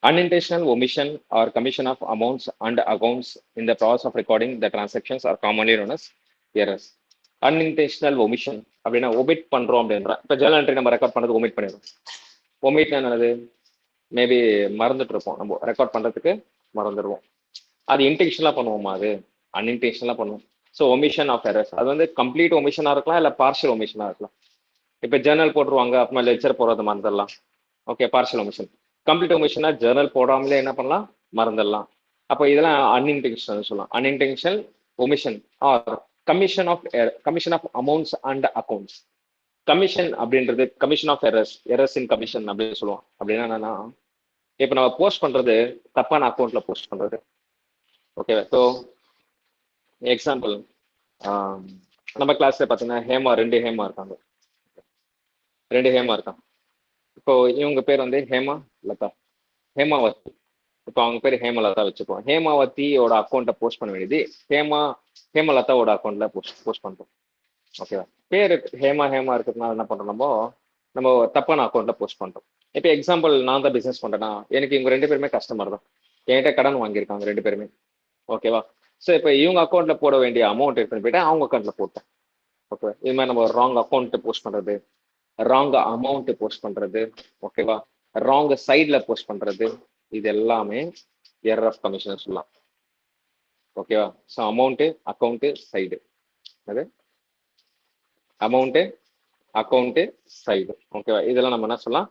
Unintentional omission or commission of amounts and accounts in the process of recording the transactions are commonly known as errors. Unintentional omission அப்படின்னா omit பண்றோம் அப்படின்ற இப்போ Journal entry நம்ம record பண்ணுறது omit பண்ணிடுறோம். omit என்னது maybe மறந்துட்டு இருப்போம், நம்ம ரெக்கார்ட் பண்றதுக்கு மறந்துடுவோம். அது இன்டென்ஷனலா பண்ணுவோமா? அது அன்இன்டென்ஷனலா பண்ணுவோம். ஸோ ஒமிஷன் ஆஃப் எரர்ஸ் அது வந்து கம்ப்ளீட் ஒமிஷனா இருக்கலாம், இல்லை பார்ஷியல் ஒமிஷனா இருக்கலாம். இப்போ ஜேர்னல் போட்டுருவாங்க, அப்புறமா லெக்சர் போடுறது மறந்துடலாம். Okay, partial omission. கம்ப்ளீட் ஒமிஷனா ஜேர்னல் போடாமலே என்ன பண்ணலாம், மறந்துடலாம். அப்போ இதெல்லாம் அன்இன்டென்ஷனல் சொல்லலாம். Unintentional omission or commission of amounts and accounts. Commission அப்படின்றது commission of errors in commission அப்படின்னு சொல்லுவோம். அப்படின்னா என்னன்னா, இப்போ நம்ம போஸ்ட் பண்றது தப்பான அக்கௌண்ட்ல போஸ்ட் பண்றது. ஓகே, ஸோ எக்ஸாம்பிள் நம்ம கிளாஸ்ல பார்த்தீங்கன்னா ஹேமா, ரெண்டு ஹேமா இருக்காங்க. இப்போ இவங்க பேர் வந்து ஹேமா லதா, ஹேமாவதி. இப்போ அவங்க பேர் ஹேமலதா வச்சுப்போம். ஹேமாவதியோட அக்கௌண்ட்டை போஸ்ட் பண்ண வேண்டியது ஹேமலதாவோட அக்கௌண்ட்ல போஸ்ட் பண்றோம். ஓகேவா? பேர் ஹேமா இருக்கிறதுனால என்ன பண்றோம், நம்ம தப்பான அக்கௌண்ட்ல போஸ்ட் பண்றோம். இப்போ எக்ஸாம்பிள், நான் தான் பிசினஸ் பண்றேன்னா எனக்கு இவங்க ரெண்டு பேருமே கஸ்டமர் தான், என்கிட்ட கடன் வாங்கியிருக்காங்க ரெண்டு பேருமே. ஓகேவா? ஸோ இப்போ இவங்க அக்கௌண்ட்ல போட வேண்டிய அமௌண்ட் எடுத்துன்னு போயிட்டு அவங்க அக்கௌண்ட்ல போட்டேன். ஓகே, இது மாதிரி நம்ம ராங் அக்கௌண்ட் போஸ்ட் பண்றது, ராங் அமௌண்ட் போஸ்ட் பண்றது, ஓகேவா, ராங் சைட்ல போஸ்ட் பண்றது, இது எல்லாமே எரர் ஆஃப் கமிஷன் சொல்லலாம். ஓகேவா? ஸோ அமௌண்ட், அக்கௌண்ட், சைடு, அது அமௌண்ட், அக்கௌண்ட், சைடு. ஓகேவா? இதெல்லாம் நம்ம என்ன சொல்லலாம்,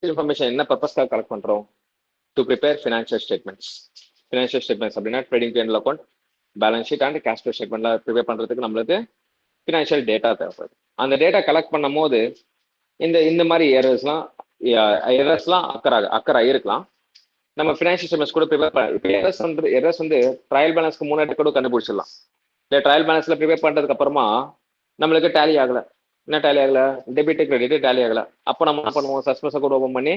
இன்ஃபர்மேஷன் என்ன பர்பஸ்க்காக கலெக்ட் பண்றோம்? To prepare financial statements. Financial statements அப்படின்னா trading P and L account, balance sheet and cash flow ஸ்டேட்மெண்ட்ல ப்ரிப்பேர் பண்றதுக்கு நம்மளுக்கு ஃபினான்ஷியல் டேட்டா தேவைப்படுது. அந்த டேட்டா கலெக்ட் பண்ணும் போது இந்த மாதிரி எரர்ஸ்லாம் அக்கர் ஆகிருக்கலாம். நம்ம ஃபினான்ஷியல் ஸ்டேட்மெண்ட்ஸ் கூட ப்ரிப்பேர் பண்ண எரர்ஸ் வந்து ட்ரையல் பேலன்ஸ்க்கு முன்னாடி கூட கண்டுபிடிச்சிடலாம். இல்லை ட்ரையல் பேலன்ஸ்ல ப்ரிப்பேர் பண்றதுக்கு அப்புறமா நம்மளுக்கு டேலி ஆகல, என்ன டேலி ஆகல, டெபிட் கிரெடிட் டேலி ஆகல. அப்போ நம்ம என்ன பண்ணுவோம், சஸ்பென்ஸை கூட ஓப்பன் பண்ணி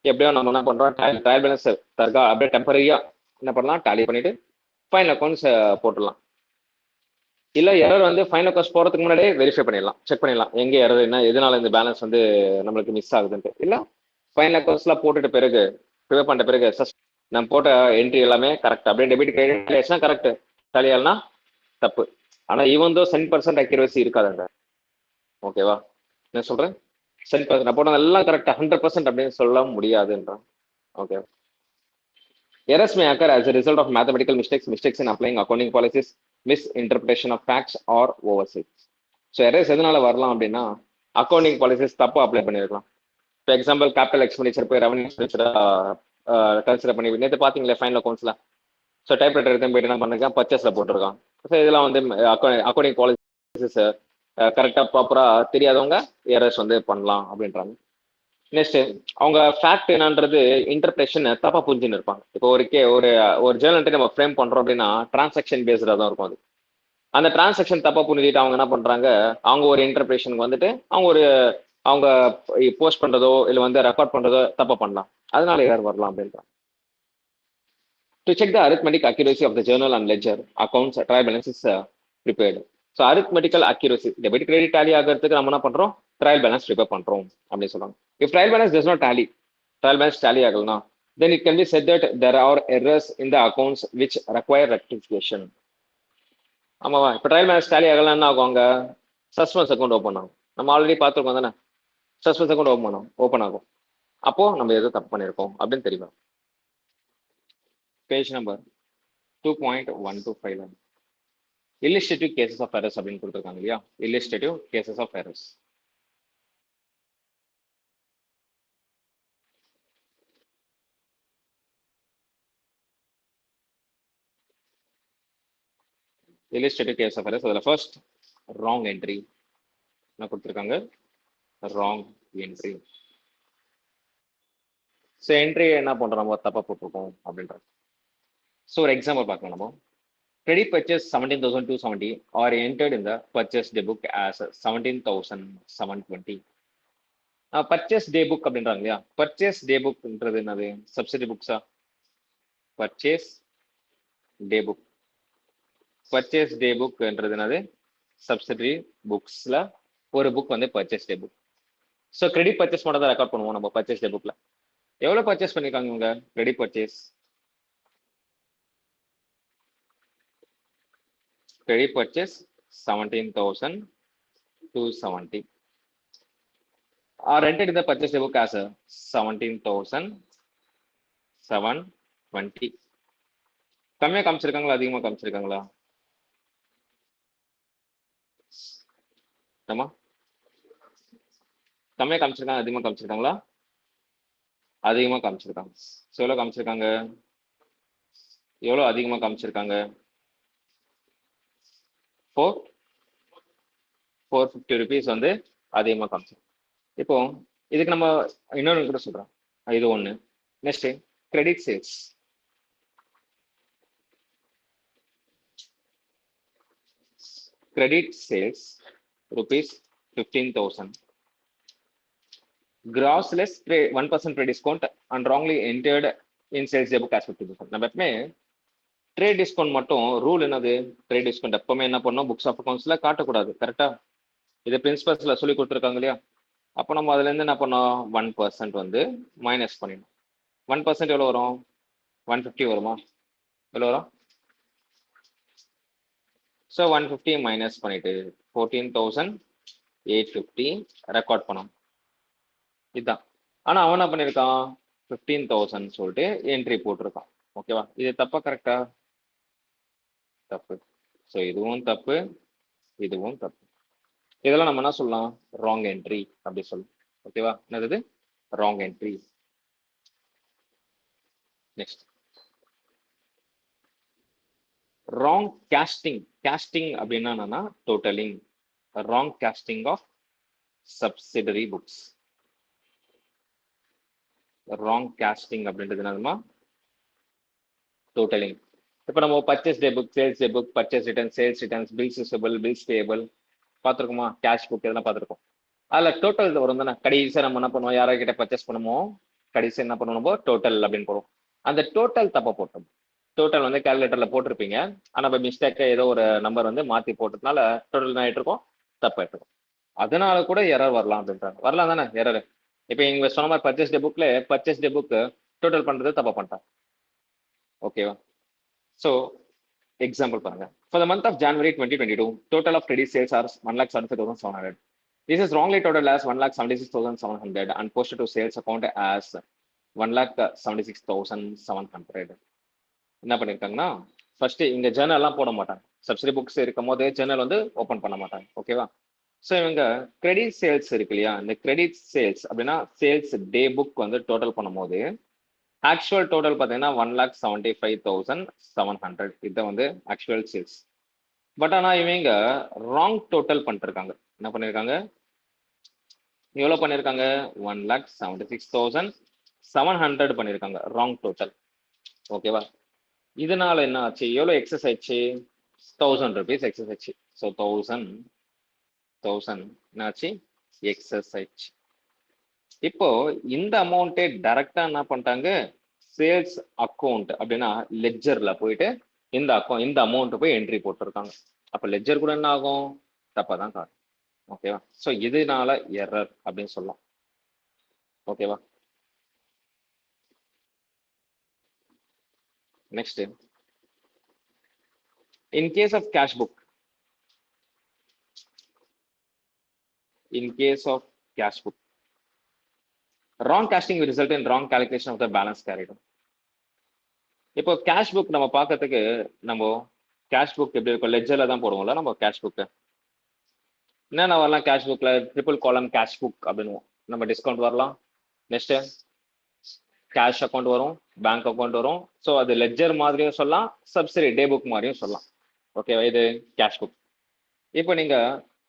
எப்படியோ நம்ம என்ன பண்றோம், ட்ரையல் பேலன்ஸ் தர்கா அப்படியே டெம்பரரியா என்ன பண்ணலாம், டேலி பண்ணிட்டு ஃபைனல் அக்கௌண்ட்ஸ் போட்டுடலாம். இல்ல எரர் வந்து ஃபைனல் அக்கௌண்ட்ஸ் போறதுக்கு முன்னாடியே வெரிஃபை பண்ணிடலாம், செக் பண்ணிடலாம் எங்க எரர், என்ன எதனால இந்த பேலன்ஸ் வந்து நம்மளுக்கு மிஸ் ஆகுதுன்ட்டு. இல்ல ஃபைனல் அக்கௌண்ட்ஸ்லாம் போட்டுட்டு பிறகு ப்ரிப்பேர் பண்ணிட்ட பிறகு நம்ம போட்ட என்ட்ரி எல்லாமே கரெக்ட், அப்படியே டெபிட் கிரெடிட் கரெக்ட், டேலியால்னா தப்பு. ஆனா ஈவன் தோ 10% அக்யூரசி இருக்காதுங்க. ஓகேவா? என்ன சொல்றேன், 10% நான் போட்டது எல்லாம் கரெக்டா 100% அப்படின்னு சொல்ல முடியாதுன்றான். Okay, errors may occur as a result of mathematical mistakes in applying accounting policies, misinterpretation of facts or oversights. So errors எதனால வரலாம் அப்படின்னா, அக்கௌண்டிங் பாலிசிஸ் தப்பா அப்ளை பண்ணிருக்கலாம். ஃபார் எக்ஸாம்பிள், கேபிட்டல் எக்ஸ்பெண்டிச்சர் போய் ரெவன்யூ எக்ஸ்பெண்டிச்சரா கன்சிடர் பண்ணி நேற்று பார்த்தீங்களே ஃபைனல் அக்கௌண்ட்ஸ்ல. ஸோ டைப் ரைட்டர் எடுத்து போயிட்டு என்ன பண்ணிருக்கான், பர்ச்சேஸ்ல போட்டிருக்கான். ஸோ இதெல்லாம் வந்து அக்கௌண்டிங் பாலிசிஸ் கரெக்டாக ப்ராப்பராக தெரியாதவங்க எரர்ஸ் வந்து பண்ணலாம் அப்படின்றாங்க. நெக்ஸ்ட், அவங்க ஃபேக்ட் என்னன்றது இன்டர்பிரேஷன் தப்பா புரிஞ்சுன்னு இருப்பாங்க. இப்போ ஒரு ஜேர்னல் நம்ம ஃப்ரேம் பண்றோம் அப்படின்னா டிரான்சாக்ஷன் பேஸ்டா தான் இருக்கும். அது அந்த டிரான்சாக்ஷன் தப்பா புரிஞ்சுட்டு அவங்க என்ன பண்றாங்க, அவங்க ஒரு இன்டர்பிரேஷனுக்கு வந்துட்டு அவங்க போஸ்ட் பண்றதோ இல்லை வந்து ரெக்கார்ட் பண்றதோ தப்பா பண்ணலாம். அதனால யார் வரலாம் அப்படின்றாங்க. To check the arithmetic accuracy of the journal and ledger accounts, trial balance is prepared. So arithmetical accuracy, debit credit tally ஆகிறதுக்கு நம்ம என்ன பண்றோம், ட்ரையல் பேலன்ஸ் ப்ரிப்பேர் பண்றோம் அப்படின்னு சொல்றாங்க. If trial balance does not tally, trial balance tally ஆகலனா, then it can be said that there are errors in the accounts which require rectification. ஆமாவா? இப்போ trial balance tally ஆகலன்னா ஆகும், அங்க சஸ்பென்ஸ் அக்கௌண்ட் ஓப்பன் ஆகும். நம்ம already பார்த்துருக்கோம் தானே, suspense account open ஆகும். அப்போ நம்ம எதோ தப்பு பண்ணியிருக்கோம் அப்படின்னு தெரியும். Page number 2.125 illustrative cases of errors அப்படின்னு கொடுத்துருக்காங்க இல்லையா, illustrative cases of errors. illustrative case of errors, அதில் ஃபர்ஸ்ட் ராங் என்ட்ரி என்ன கொடுத்துருக்காங்க, ராங் என்ட்ரி. ஸோ என்ட்ரி என்ன பண்றோம், நம்ம தப்பா போட்டிருக்கோம் அப்படின்றது. ஸோ ஒரு எக்ஸாம்பிள் பார்க்கலாம். நம்ம credit purchase 17,270 or entered in the purchase day book as 17,720. Purchase day book அப்படின்றாங்க இல்லையா, பர்ச்சேஸ் டே புக்ன்றது என்னது, சப்சிடி புக்ஸா? Purchase day book, purchase day புக்ன்றது என்னது, சப்சிடி புக்ஸ்ல ஒரு புக் வந்து purchase day book. So credit purchase மட்டும் தான் ரெக்கார்ட் பண்ணுவோம் நம்ம பர்ச்சேஸ் டே புக்ல. எவ்வளவு பர்ச்சேஸ் பண்ணிருக்காங்க இவங்க? Credit purchase, credit purchase 17,270. Rented the purchase book as a 17,720. கம்மியா காமிச்சிருக்காங்களா அதிகமா காமிச்சிருக்காங்களா? ஆமா, கம்மியா காமிச்சிருக்காங்க அதிகமா காமிச்சிருக்காங்களா? அதிகமா காமிச்சிருக்காங்க. எவ்வளவு காமிச்சிருக்காங்க? எவ்வளவு அதிகமா காமிச்சிருக்காங்க? 450 rupees வந்து அதிகமா காமிச்சிருக்காங்க. இப்போ இதுக்கு நம்ம இன்னொன்று கூட சொல்றோம். இது ஒண்ணு. Next credit sales. Credit sales rupees 15,000. Gross less 1% trade discount and wrongly entered in sales book as 50%. நம்ம எப்பவுமே ட்ரேட் டிஸ்கவுண்ட் மட்டும் ரூல் என்னது? ட்ரேட் டிஸ்கவுண்ட் எப்பவுமே என்ன பண்ணோம்? புக்ஸ் ஆஃப் அக்கௌண்ட்ஸ்ல காட்டக்கூடாது. கரெக்டா? இது பிரின்சிபல்ஸ்ல சொல்லி கொடுத்துருக்காங்க இல்லையா? அப்போ நம்ம அதுல இருந்து என்ன பண்ணோம்? 1% வந்து மைனஸ் பண்ணிடணும். 1% எவ்வளவு வரும்? 150 வருமா? எவ்வளவு வரும்? ஸோ 150 மைனஸ் பண்ணிட்டு 14,850 ரெக்கார்ட் பண்ணோம். இதுதான். ஆனா அவன் என்ன பண்ணிருக்கான்? 15,000 சொல்லிட்டு என்ட்ரி போட்டிருக்கான். ஓகேவா? இது தப்பா கரெக்டா? தப்பு. ஸோ இதுவும் தப்பு, இதுவும் தப்பு. இதெல்லாம் நம்ம என்ன சொல்லலாம்? ராங் என்ட்ரி அப்படி சொல்லலாம். ஓகேவா? என்னது? Wrong entry. Next wrong casting. Casting அப்படின்னா என்னன்னா totaling. Wrong casting of subsidiary books. Wrong casting அப்படின்றது என்னதுமா? டோட்டலிங். இப்போ நம்ம purchase day book, sales day book, purchase return, sales returns, bills receivable, bills payable பார்த்துருக்கோமா? கேஷ் புக் இதெல்லாம் பார்த்துருக்கோம். அதில் டோட்டல் வரும் தானே. கடைசியாக நம்ம என்ன பண்ணுவோம்? யாராகிட்ட பர்ச்சேஸ் பண்ணுமோ கடைசி என்ன பண்ணுவோம்? டோட்டல் அப்படின்னு போடுவோம். அந்த டோட்டல் தப்பா போட்டோம். டோட்டல் வந்து கால்குலேட்டர்ல போட்டிருப்பீங்க, ஆனா இப்போ மிஸ்டேக்கா ஏதோ ஒரு நம்பர் வந்து மாத்தி போட்டதுனால டோட்டல் என்ன ஆயிட்டு இருக்கும்? தப்பாயிட்டு இருக்கும். அதனால கூட எரர் வரலாம் அப்படின்றாங்க. வரலாம் தானே எரர். இப்போ இங்க சொன்ன மாதிரி பர்ச்சேஸ் டே புக்ல பர்ச்சேஸ் டே புக் டோட்டல் பண்றது தப்பா பண்ணிட்டாங்க. ஓகேவா? ஸோ எக்ஸாம்பிள் பாருங்க. For the month of January 2022, total of credit sales are 1,75,700. This is wrongly totaled as 1,76,700 and posted to sales account as 1,76,700. என்ன பண்ணிருக்காங்கன்னா, ஃபர்ஸ்ட் இங்க ஜேர்னல் எல்லாம் போட மாட்டாங்க. சப்சிடி புக்ஸ் இருக்கும் போது ஜேர்னல் வந்து ஓபன் பண்ண மாட்டாங்க. ஓகேவா? ஸோ இவங்க கிரெடிட் சேல்ஸ் இருக்கு இல்லையா? இந்த கிரெடிட் சேல்ஸ் அப்படின்னா சேல்ஸ் டே புக் வந்து டோட்டல் பண்ணும்போது ஆக்சுவல் டோட்டல் பார்த்தீங்கன்னா 1,75,700. இதை வந்து ஆக்சுவல் சேல்ஸ். பட் ஆனால் இவங்க ராங் டோட்டல் பண்ணிருக்காங்க. என்ன பண்ணிருக்காங்க? எவ்வளோ பண்ணிருக்காங்க? 1,76,700 பண்ணிருக்காங்க. Wrong total. ஓகேவா? இதனால என்ன ஆச்சு? எவ்வளோ எக்ஸஸ் ஆயிடுச்சு? 1,000 rupees எக்ஸஸ் ஆயிடுச்சு. ஸோ 1,000 என்னாச்சு? எக்ஸஸ் ஆயிடுச்சு. இப்போ இந்த அமௌண்ட்டே டைரக்டா என்ன பண்ணிட்டாங்க? சேல்ஸ் அக்கௌண்ட் அப்படின்னா லெட்ஜர்ல போயிட்டு இந்த அமௌண்ட் போய் என்ட்ரி போட்டிருக்காங்க. அப்ப லெட்ஜர் கூட என்ன ஆகும்? தப்பா தான் காட்டும். ஓகேவா? ஸோ இதனால எரர் அப்படின்னு சொல்லலாம். ஓகேவா? Next in case of cash book, wrong casting will result in wrong calculation of the balance carried. இப்போ கேஷ் புக் நம்ம பார்க்கறதுக்கு நம்ம கேஷ் புக் எப்படி இருக்கும்? லெட்ஜர்ல தான் போடுவோம்ல நம்ம கேஷ் புக். என்னென்ன வரலாம் கேஷ் புக்ல? ட்ரிபிள் காலம் கேஷ் புக் அப்படின்னு நம்ம டிஸ்கவுண்ட் வரலாம். நெக்ஸ்ட் கேஷ் அக்கௌண்ட் வரும், பேங்க் அக்கௌண்ட் வரும். ஸோ அது லெட்ஜர் மாதிரியும் சொல்லலாம், சப்சிடி டே புக் மாதிரியும் சொல்லலாம். ஓகேவா? இது கேஷ் புக். இப்போ நீங்க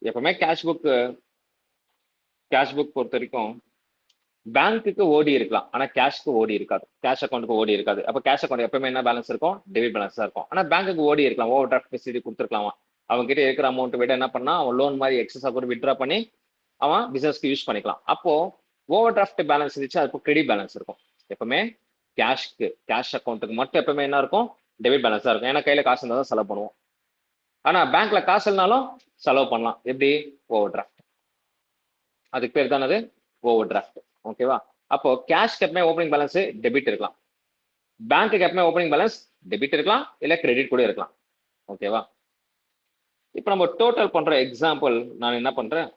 எப்பவுமே கேஷ் புக் பொறுத்த வரைக்கும் பேங்க்குக்கு ஓடி இருக்கலாம், ஆனா கேஷ்க்கு ஓடி இருக்காது. கேஷ் அக்கௌண்ட்டுக்கு ஓடி இருக்காது. அப்ப கேஷ் அக்கௌண்ட் எப்பவுமே என்ன பேலன்ஸ் இருக்கும்? டெபிட் பேலன்ஸ் தான் இருக்கும். ஆனா பேங்க்குக்கு ஓடி இருக்கலாம், ஓவர் டிராஃப்ட் ஃபெசிலிட்டி கொடுத்துருக்கலாம். அவங்க கிட்ட இருக்கிற அமௌண்ட் விட என்ன பண்ணா அவன் லோன் மாதிரி எக்ஸஸ் கூட வித்ட்ரா பண்ணி அவன் பிசினஸ்க்கு யூஸ் பண்ணிக்கலாம். அப்போ ஓவர் டிராஃப்ட் பேலன்ஸ் இருந்துச்சு, அதுக்கு கிரெடிட் பேலன்ஸ் இருக்கும். எப்பவுமே கேஷ் அக்கௌண்ட்டுக்கு மட்டும் எப்பவுமே என்ன இருக்கும்? டெபிட் பேலன்ஸ் தான் இருக்கும். ஏன்னா கையில காசு இருந்தால் தான் செலவு பண்ணுவோம். ஆனா பேங்க்ல காசு இல்லைனாலும் செலவு பண்ணலாம். எப்படி? Over draft. அதுக்கு பேர் தானது ஓவர் டிராஃப்ட். ஓகேவா? அப்போ கேஷ்க்கு எப்பவுமே ஓப்பனிங் பேலன்ஸ் டெபிட் இருக்கலாம், பேங்க்குக்கு எப்பவுமே ஓப்பனிங் பேலன்ஸ் டெபிட் இருக்கலாம் இல்ல கிரெடிட் கூட இருக்கலாம். ஓகேவா? இப்போ நம்ம டோட்டல் பண்ற எக்ஸாம்பிள் நான் என்ன பண்றேன்,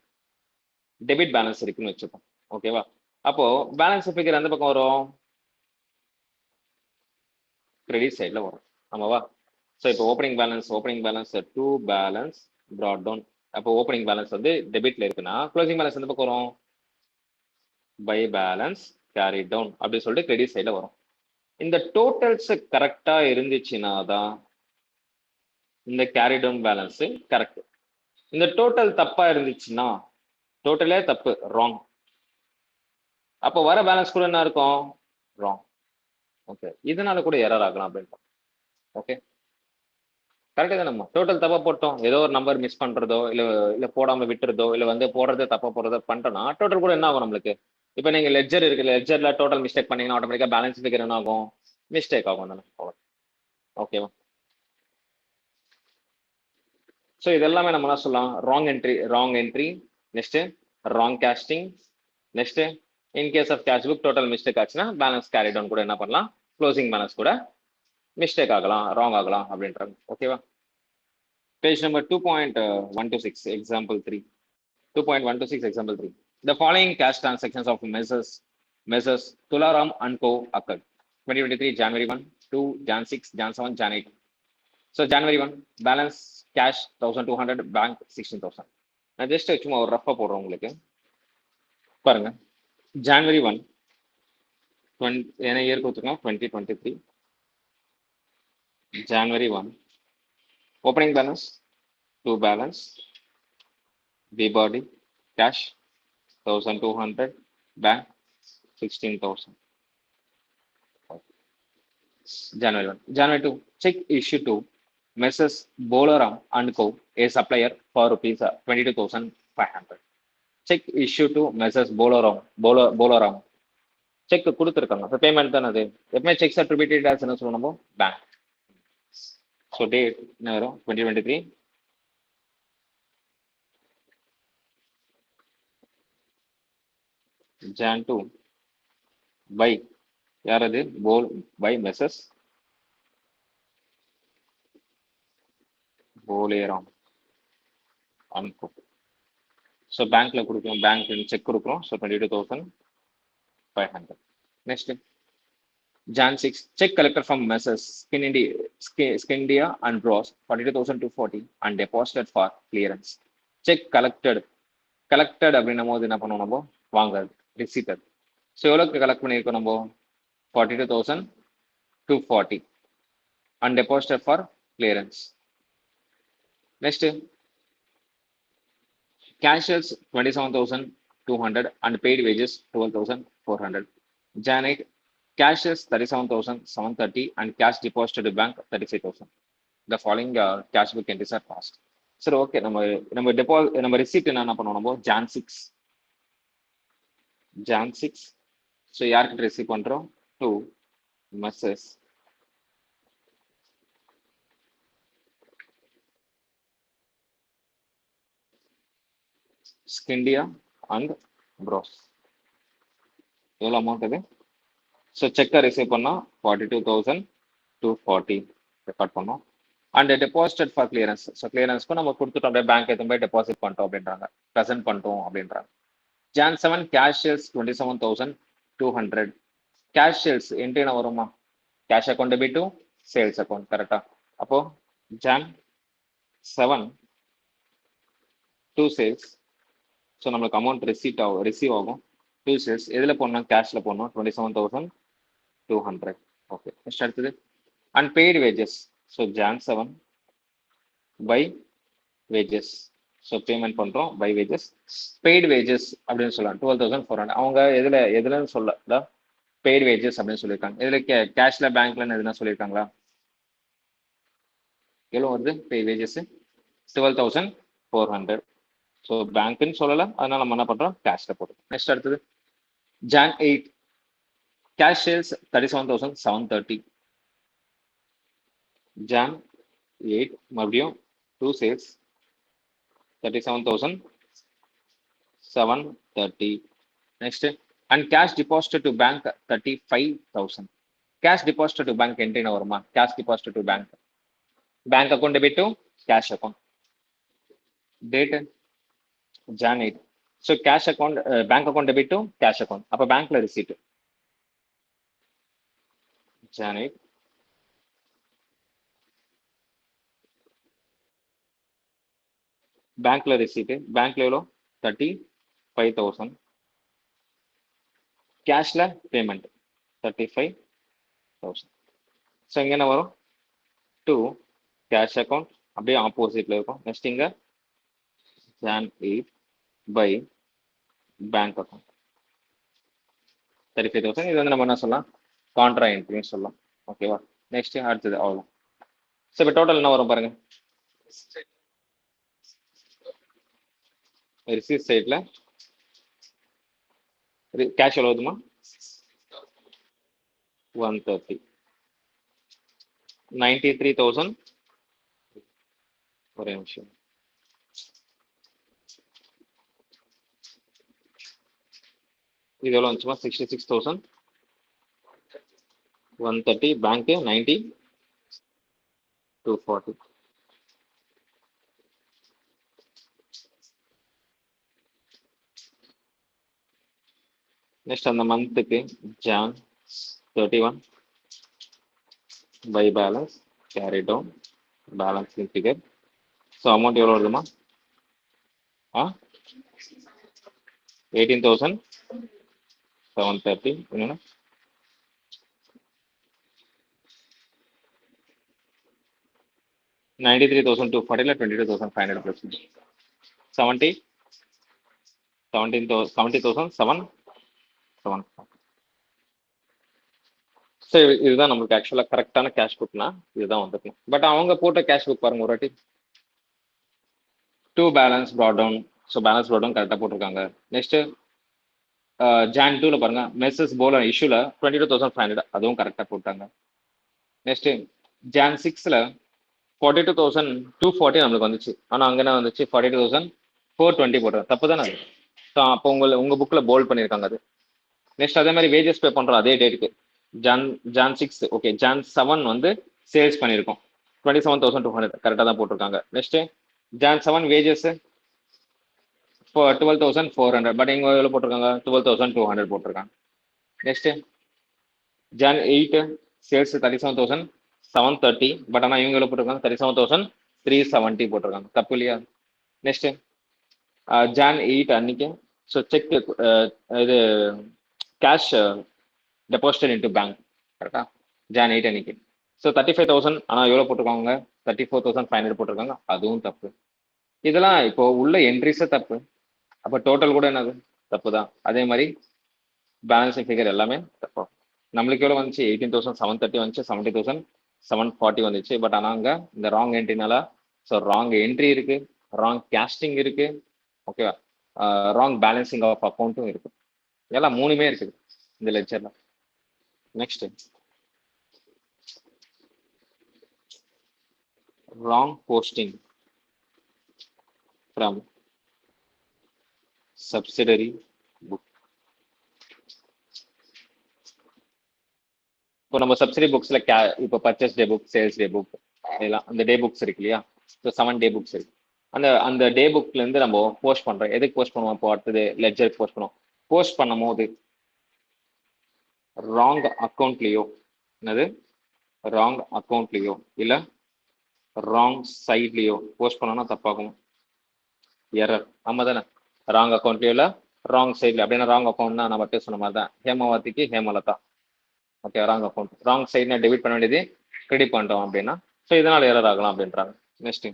டெபிட் பேலன்ஸ் இருக்குன்னு வச்சுப்போம். ஓகேவா? அப்போ பேலன்ஸ் ஃபிகர் எந்த பக்கம் வரும், கிரெடிட் சைடில் வரும். ஆமாவா? ஸோ இப்போ opening balance to balance brought down. அப்போ ஓப்பனிங் பேலன்ஸ் வந்து டெபிட்ல இருக்குன்னா க்ளோசிங் பேலன்ஸ் எந்த பக்கம் வரும், பை பேலன்ஸ் கேரி டவுன் அப்படி சொல்லிட்டு கிரெடிட் சைடில் வரும். இந்த டோட்டல்ஸ் கரெக்டா இருந்துச்சுன்னா தான் இந்த கேரி டவுன் பேலன்ஸ் கரெக்ட். இந்த டோட்டல் தப்பா இருந்துச்சுன்னா டோட்டலே தப்பு, ராங். அப்போ வர பேலன்ஸ் கூட என்ன இருக்கும், ராங். ஓகே, இதனால கூட எரர் ஆகலாம் அப்படின்ட்டு. ஓகே, கரெக்டாக தான். நம்ம டோட்டல் தப்பா போட்டோம், ஏதோ ஒரு நம்பர் மிஸ் பண்றதோ இல்ல போடாம விட்டுறதோ இல்ல வந்து போடுறது தப்பா போடுறதோ பண்ணிட்டோம்னா டோட்டல் கூட என்ன ஆகும் நம்மளுக்கு. இப்போ நீங்க லெட்ஜர் இருக்கு, லெட்ஜர்ல டோட்டல் மிஸ்டேக் பண்ணீங்கன்னா ஆட்டோமேட்டிக்கா பேலன்ஸ் ஃபிகர் என்ன ஆகும், மிஸ்டேக் ஆகும் தானே. ஓகேவா? ஸோ இதெல்லாமே நம்ம என்ன சொல்லலாம், wrong entry, next wrong casting, next in case of cash book total mistake ஆச்சுன்னா பேலன்ஸ் கேரி டவுன் கூட என்ன பண்ணலாம், க்ளோசிங் பேலன்ஸ் கூட மிஸ்டேக் ஆகலாம், ராங் ஆகலாம் அப்படின்றாங்க. ஓகேவா? Page number 2.126 example 3. 2.126 example 3. The following cash transactions of Messrs. Tularam and Co. occurred 2023 January 1 to Jan 6, Jan 7, Jan 8. So January 1 balance cash 1200, bank 16,000. நான் just சும்மா ஒரு ரஃபா போடுறேன் உங்களுக்கு பாருங்க. January 1 என்ன இயர் கொடுத்துருக்கோம், 2023. January 1 opening balance to balance B body cash 1200, bank 16,000. January 1. January 2 check issue to Messrs. Bolaram and Co. a supplier for rupees 22,500. Check issue to Messrs. Bolaram. Check கொடுத்துருக்காங்க, இப்போ payment தானே. அது எப்பவுமே sex attributed as என்ன சொல்லணும், bank. So date என்ன வரும், 2023. Jan 2 by யார் அது, பை மெசஸ் போலேராம் அனுப்பும். ஸோ பேங்க்ல கொடுக்குறோம், பேங்க் செக் கொடுக்குறோம். So 22,500. Next Jan 6 check collected from Messrs. Skindia and Bros 42,240 and deposited for clearance. Check collected அப்படின்னும் போது என்ன பண்ணுவோம், நம்ம வாங்குறது ரிசீட்டர். ஸோ எவ்வளோக்கு கலெக்ட் பண்ணியிருக்கோம் நம்ம, 42,240 and deposited for clearance. Next casuals 27,200 and paid wages 12,400. Jan 8 cashes 37,730 and cash deposited to bank 35,000. The following cash book entries are passed. சரி, ஓகே. நம்ம ரிசீப்ட் என்ன பண்ணுவோம், நம்ம Jan 6. ஸோ யார்கிட்ட ரிசீவ் பண்றோம், to Messrs. Skindia and Bros. எவ்வளோ amount இது. ஸோ செக்கை ரிசீவ் பண்ணால் 42,240 ரெக்கார்ட் பண்ணோம். And deposit for clearance. So கிளியரன்ஸ்க்கும் நம்ம கொடுத்துட்டோம், அப்படியே பேங்க் எதுவும் போய் டெபாசிட் பண்ணிட்டோம் அப்படின்றாங்க, ப்ரெசென்ட் பண்ணிட்டோம் அப்படின்றாங்க. Jan 7 cash sales 27,200. Cash sales entry என்ன வருமா, cash account debit to sales account. கரெக்டா? அப்போ Jan 7 டூ சேல்ஸ். ஸோ நம்மளுக்கு அமௌண்ட் ரிசீவ் ஆகும். டூ சேல்ஸ் எதில் போடணும், கேஷில் போடணும், 27,200. ஓகே, நெக்ஸ்ட் அடுத்தது unpaid wages. So Jan 7 by wages. So payment பண்ணுறோம் பை வேஜஸ். பெய்டு வேஜஸ் அப்படின்னு சொல்லலாம் 12,400. அவங்க எதுலன்னு சொல்ல பெய்டு வேஜஸ் அப்படின்னு சொல்லியிருக்காங்க. இதில் கேஷ்ல பேங்க்லன்னு எதுனா சொல்லியிருக்காங்களா, எவ்வளோ வருது பெய்டு வேஜஸ், 12,400. ஸோ பேங்க்னு சொல்லலாம், அதனால நம்ம என்ன பண்ணுறோம், கேஷ்ல போடுறோம். நெக்ஸ்ட் அடுத்தது Jan 8 cash sales 37,730. Jan 8 மறுபடியும் to sales 37,730. Next and cash deposit to bank 35,000. Cash deposit to bank என்ட்ரின்னு வருமா? Cash deposit to bank, bank account debit to cash account. Date Jan 8. So cash account bank account debit to cash account. அப்போ பேங்க்ல receipt Jan 8. பேங்க்ல receipt, பேங்க்ல எவ்வளோ? 35,000. கேஷ்ல payment 35,000. So இங்க என்ன வரும்? டு கேஷ் அக்கௌண்ட், அப்படியே ஆப்போசிட்ல இருக்கும். நெக்ஸ்ட் இங்க Jan 8 பை பேங்க் அக்கௌண்ட் 35,000. இது வந்து நம்ம என்ன சொல்லலாம்? கான்ட்ரா என்ட்ரின்னு சொல்லலாம். ஓகேவா? நெக்ஸ்ட் அடுத்தது அவ்வளோ. ஸோ இப்போ டோட்டல் என்ன வரும் பாருங்க. ரிசீவ் சைட்ல கேஷ் எவ்வளோ வருதுமா? 130. 93,000. ஒரே நிமிஷம். இது எவ்வளோ வந்துச்சுமா? 66,130. பேங்க் 90,240. நெக்ஸ்ட் அந்த மந்த்துக்கு Jan 31 by balance carry down balance figure. So amount எவ்வளோ வருதுமா? 18,730. இன்னொன்று 93,240. 22,500 ப்ளஸ் 70,007. ஸோ இதுதான் நம்மளுக்கு ஆக்சுவலாக கரெக்டான கேஷ் புக்னா இதுதான் வந்துருக்கும். பட் அவங்க போட்ட கேஷ் புக் பாருங்க ஒரு வாட்டி. To balance brought down. So balance brought down கரெக்டாக போட்டிருக்காங்க. நெக்ஸ்ட் Jan 2ல பாருங்க மெசஸ் போல இஷ்யூல 22,500 அதுவும் கரெக்டாக போட்டாங்க. நெக்ஸ்ட் Jan 6ல 42,240 நம்மளுக்கு வந்துச்சு. ஆனால் அங்கே என்ன வந்துச்சு? 42,420 போடுறேன். தப்பு தானே அது? ஸோ அப்போ உங்க புக்கில் போல்ட் பண்ணியிருக்காங்க அது. நெக்ஸ்ட் அதே மாதிரி வேஜஸ் பே பண்ணுறோம் அதே டேட்டுக்கு Jan 6. ஓகே Jan 7 வந்து சேல்ஸ் பண்ணியிருக்கோம் 27,200 கரெக்டாக தான் போட்டிருக்காங்க. Next Jan 7 wages 12,400. பட் இங்கே எவ்வளோ போட்டிருக்காங்க? 12,200 போட்டிருக்காங்க. Next Jan 8 sales 37,730. பட் ஆனால் இவங்க எவ்வளோ போட்டிருக்காங்க? 37,370 போட்டிருக்காங்க. தப்பு இல்லையா? நெக்ஸ்ட் Jan 8 அன்னைக்கு ஸோ செக் இது கேஷ் டெபாசிட் இன்டு பேங்க் கரெக்டா? Jan 8 அன்னைக்கு ஸோ 35,000. ஆனால் எவ்வளோ போட்டிருக்காங்க? 34,500 போட்டிருக்காங்க. அதுவும் தப்பு. இதெல்லாம் இப்போ உள்ள என்ட்ரிஸே தப்பு. அப்போ டோட்டல் கூட என்னது? தப்பு தான். அதே மாதிரி பேலன்சிங் ஃபிகர் எல்லாமே தப்பு. நம்மளுக்கு எவ்வளோ வந்துச்சு? 18,730 வந்துச்சு. 70,740 வந்துச்சு. பட் ஆனால் அங்கே இந்த ராங் என்ட்ரினால ஸோ ராங் என்ட்ரி இருக்கு, ராங் கேஸ்டிங் இருக்கு, ஓகேவா? ராங் பேலன்சிங் ஆஃப் அக்கௌண்ட்டும் இருக்கு. எல்லாம் மூணுமே இருக்குது இந்த லெக்சர்ல. Next wrong posting from subsidiary book. இப்போ நம்ம சப்சிடி புக்ஸ்ல இப்போ purchase day book, sales day book, இதெல்லாம் அந்த டே புக்ஸ் இருக்கு இல்லையா? ஸோ 7 டே புக்ஸ் இருக்கு. அந்த டே புக்ல இருந்து நம்ம போஸ்ட் பண்றோம். எதுக்கு போஸ்ட் பண்ணுவோம்? இப்போ அடுத்தது லெட்ஜருக்கு போஸ்ட் பண்ணுவோம். போஸ்ட் பண்ணும் போது ராங் அக்கௌண்ட்லயோ, என்னது ராங் அக்கௌண்ட்லயோ இல்ல ராங் சைட்லயோ போஸ்ட் பண்ணோம்னா தப்பாகும். எரர். ஆமா தானே? ராங் அக்கௌண்ட்லயோ இல்ல ராங் சைட்ல. அப்படின்னா ராங் அக்கௌண்ட்னா நம்ம மட்டும் சொன்ன மாதிரி தான். ஹேமாவதிக்கு Hemalatha. Okay wrong account. Wrong சைட்னா டெபிட் பண்ண வேண்டியது கிரெடிட் பண்ணிட்டோம் அப்படின்னா ஸோ இதனால எரர் ஆகலாம் அப்படின்றாங்க. Next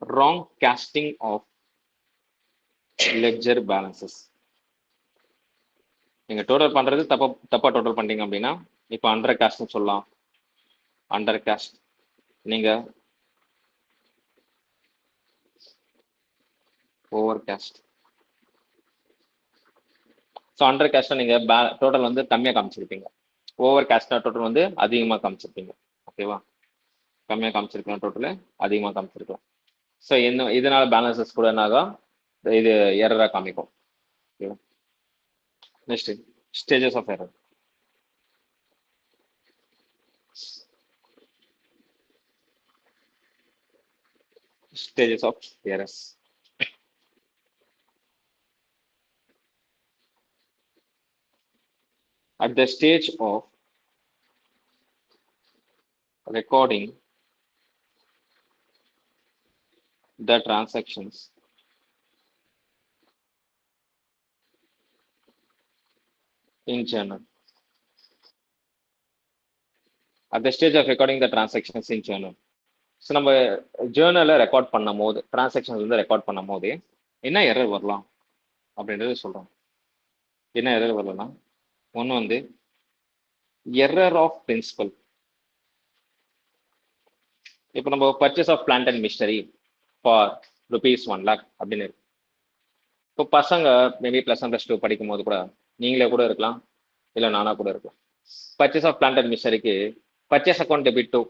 wrong casting of ledger balances. நீங்க டோட்டல் பண்றது தப்பா டோட்டல் பண்ணீங்க அப்படின்னா இப்போ அண்டர் காஸ்ட்னு சொல்லலாம். அண்டர் காஸ்ட் நீங்க ஓவர் காஸ்ட். ஸோ அண்டர் கேஸ்டா நீங்க டோட்டல் வந்து கம்மியாக காமிச்சிருப்பீங்க. ஓவர் கேஸ்டா டோட்டல் வந்து அதிகமாக காமிச்சிருப்பீங்க. ஓகேவா? கம்மியாக காமிச்சிருக்கலாம், டோட்டல் அதிகமாக காமிச்சிருக்கலாம். ஸோ இதனால பேலன்சஸ் கூட என்னாகும்? இது எரரா காமிக்கும். ஓகேவா? Next stages of error. Stages of errors. At the stage of recording the transactions in journal. At the stage of recording the transactions in journal. So நம்ம ஜேர்னலை ரெக்கார்ட் பண்ணும் போது டிரான்சாக்ஷன்ஸ் வந்து ரெக்கார்ட் பண்ணும் போது என்ன எரர் வரலாம் அப்படின்றது சொல்கிறோம். என்ன எரர் வரலாம்? ஒன்று வந்து எரர் ஆஃப் பிரின்சிபல். இப்போ நம்ம purchase of plant and machinery for ₹1 lakh அப்படின்னு இருக்கு. இப்போ பசங்க மேபி +1 +2 படிக்கும் போது கூட நீங்களே கூட இருக்கலாம், இல்லை நானாக கூட இருக்கலாம். பர்ச்சேஸ் ஆஃப் பிளான்ட் அண்ட் மிஷினரிக்கு purchase account debit to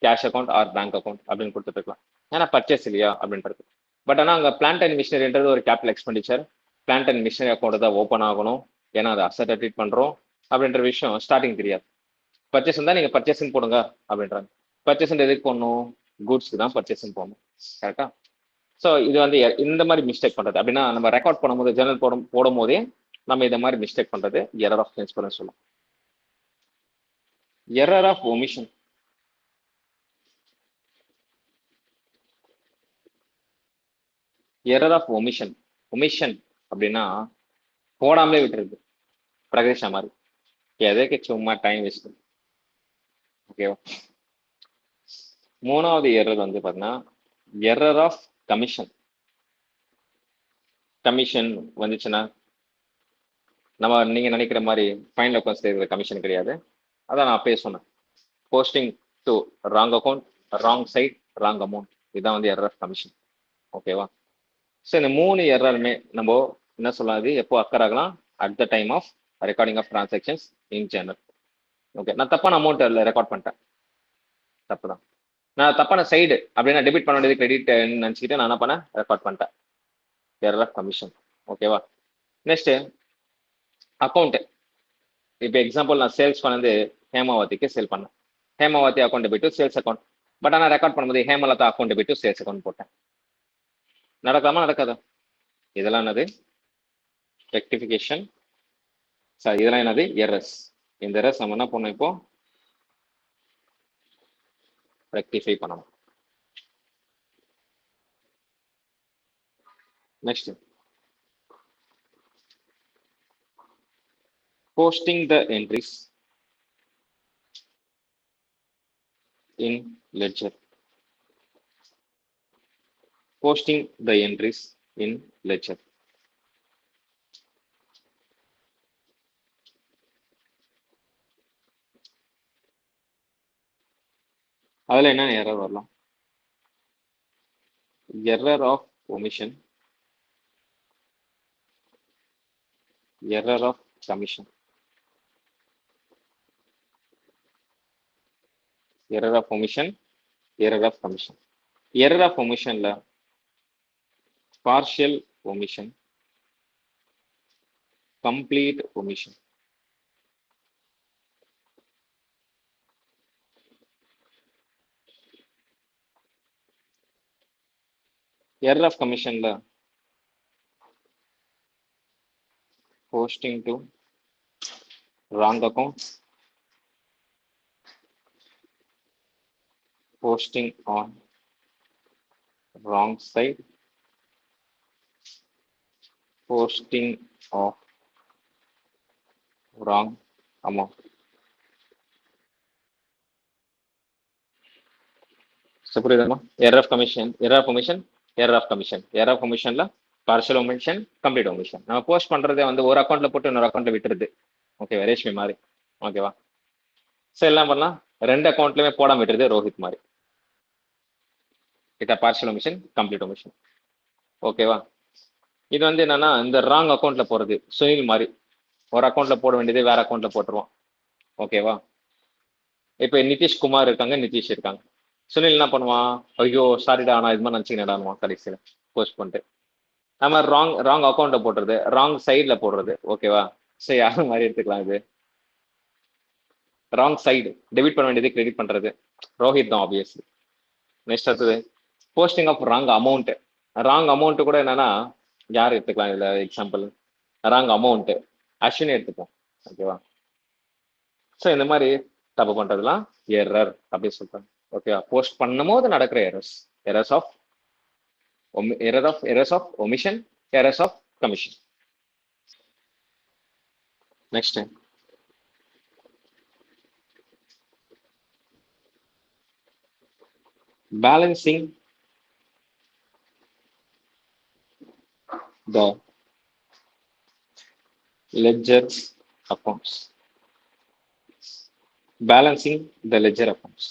cash account or bank account அப்படின்னு கொடுத்துருக்கலாம். ஏன்னா பர்ச்சேஸ் இல்லையா அப்படின்றது. பட் ஆனால் அங்கே பிளான்ட் அண்ட் மிஷினரின்றது ஒரு capital expenditure. Plant and machinery account தான் ஓப்பன் ஆகணும், ஏன்னா அதை அசட்டை ட்ரீட் பண்ணுறோம் அப்படின்ற விஷயம் ஸ்டார்டிங் தெரியாது. பர்ச்சேஸ் இருந்தால் நீங்கள் பர்ச்சேசிங் போடுங்க அப்படின்றாங்க. பர்ச்சேஸ் எதுக்கு போடணும்? குட்ஸ்க்கு தான் பர்ச்சேசிங் போடணும். கரெக்டா? ஸோ இது வந்து இந்த மாதிரி மிஸ்டேக் பண்ணுறது அப்படின்னா நம்ம ரெக்கார்ட் பண்ணும்போது ஜேர்னல் போடும் போதே நம்ம இந்த மாதிரி மிஸ்டேக் பண்ணுறது எரர் ஆஃப் பிரின்சிபல்னு சொல்லலாம். Error of omission. Error of omission. Omission அப்படின்னா போடாமலே விட்டுருது, பிரகதீஷா மாதிரி. எதுக்கு சும்மா டைம் வேஸ்ட். ஓகேவா? மூணாவது எரர் வந்து பார்த்தீங்கன்னா எரர் ஆஃப் கமிஷன். கமிஷன் வந்துச்சுன்னா நம்ம நீங்க நினைக்கிற மாதிரி ஃபைனல் அக்கௌண்ட்ஸ் செய்கிற கமிஷன் கிடையாது. அதான் நான் அப்பயே சொன்னேன், posting to wrong account, wrong side, wrong amount. இதுதான் வந்து எரர் ஆஃப் கமிஷன். ஓகேவா? ஸோ இந்த 3 எரருமே நம்ம என்ன சொல்லாது எப்போ அக்கர் ஆகலாம்? At the time of recording of transactions in journal. Okay, நான் தப்பான அமௌண்ட் ரெக்கார்ட் பண்ணிட்டேன், தப்பு தான். நான் தப்பான சைடு அப்படின்னா டெபிட் பண்ண வேண்டியது கிரெடிட் நினச்சிக்கிட்டு நான் என்ன பண்ணேன்? ரெக்கார்ட் பண்ணிட்டேன். Error of commission. ஓகேவா? Next account. இப்போ எக்ஸாம்பிள் நான் சேல்ஸ் பண்ணது ஹேமாவதிக்கு சேல் பண்ணேன். Hemavathi account debit to sales account. But ஆனால் ரெக்கார்ட் பண்ணும்போது Hemalatha account debit to sales account போட்டேன். நடக்காம நடக்காதா? இதெல்லாம் என்னது? ரெக்டிஃபிகேஷன். சாரி, இதெல்லாம் என்னது? எரர்ஸ். இந்த எரர்ஸ் நம்ம என்ன பண்ணணும்? இப்போ ரெக்டிஃபை பண்ணணும். Next posting the entries in ledger. Posting the entries in ledger. அதில் என்ன எரர் வரலாம்? Error of omission, error of commission, error of omission, error of commission. Error of ஒமிஷன்ல partial omission, complete omission. Error of கமிஷன்ல posting to wrong account, posting on wrong side, posting of wrong amount. So புரியுதுமா? Error of commission, error of omission, error of commission. Error of கமிஷன்ல partial omission, complete omission. நம்ம post பண்றதே வந்து ஒரு அக்கௌண்ட்ல போட்டு இன்னொரு அக்கௌண்ட்ல விட்டுருது. ஓகேவா? ரேஷ்மி மாதிரி. ஓகேவா? சரி, எல்லாம் பண்ணலாம். 2 அக்கௌண்ட்லயுமே போடாம விட்டுருது ரோஹித் மாதிரி. இட்ட பார்ஷியல் ஒமிஷன், கம்ப்ளீட் ஒமிஷன். ஓகேவா? இது வந்து என்னன்னா இந்த ராங் அக்கௌண்ட்ல போறது சுனில் மாதிரி. ஒரு அக்கௌண்ட்ல போட வேண்டியது வேற அக்கௌண்ட்ல போட்டுருவோம். ஓகேவா? இப்போ நிதிஷ் குமார் இருக்காங்க, நிதிஷ் இருக்காங்க. சுனில் என்ன பண்ணுவான்? ஐயோ சாரிடா, நான் இது மாதிரி நினச்சிக்கினேடானுவான் கடைசியில் போஸ்ட் பண்ணிட்டு. நம்ம ராங் அக்கௌண்ட்டை போடுறது, ராங் சைடில் போடுறது. ஓகேவா? சரி யார் மாதிரி எடுத்துக்கலாம் இது? Wrong side. டெபிட் பண்ண வேண்டியது கிரெடிட் பண்றது ரோஹித் தான் ஆப்வியஸ்லி. நெக்ஸ்ட் அடுத்தது posting of wrong amount. Wrong amount கூட என்னன்னா யார் எடுத்துக்கலாம் இதுல எக்ஸாம்பிள்? ராங் அமௌண்ட் அஸ்வினி எடுத்துப்போம். ஓகேவா? ஸோ இந்த மாதிரி தப்பு பண்றதுலாம் எரர் அப்படின்னு சொல்றாங்க. ஓகேவா? போஸ்ட் பண்ணும் போது நடக்கிற errors. Errors of errors of omission, errors of commission. Next balancing the ledger accounts. Balancing the ledger accounts.